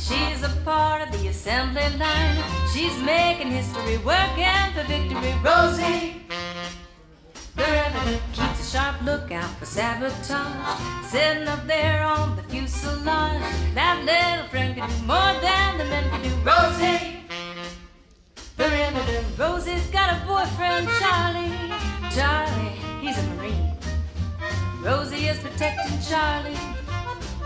She's a part of the assembly line. She's making history, working for victory. Rosie, the Riveter, keeps a sharp lookout for sabotage. Sitting up there on the fuselage, that little friend can do more than the men can do. Rosie, the Riveter. Rosie's got a boyfriend, Charlie. Charlie, he's a Marine. Rosie is protecting Charlie,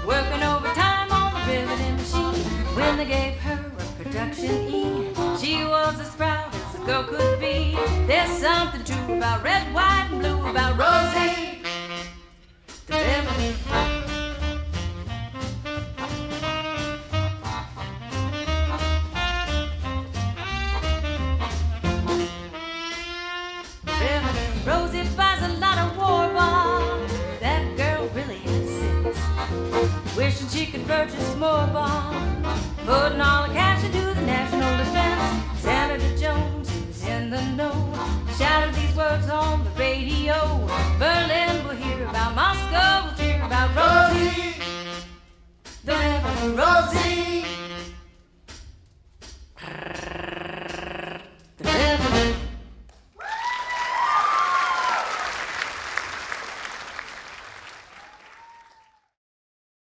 working overtime on the riveting machine. When they gave her a production E, she was as proud as a girl could be. There's something true about red, white, and blue about Rosie, the Riveter. Rosie buys a lot of war bonds. That girl really has sense, wishing she could purchase more bonds, putting all the cash into the national defense. Senator Jones, who's in the know, shouted these words on the radio. Berlin will hear about, Moscow will cheer about Rosie, the Riveter. Rosie.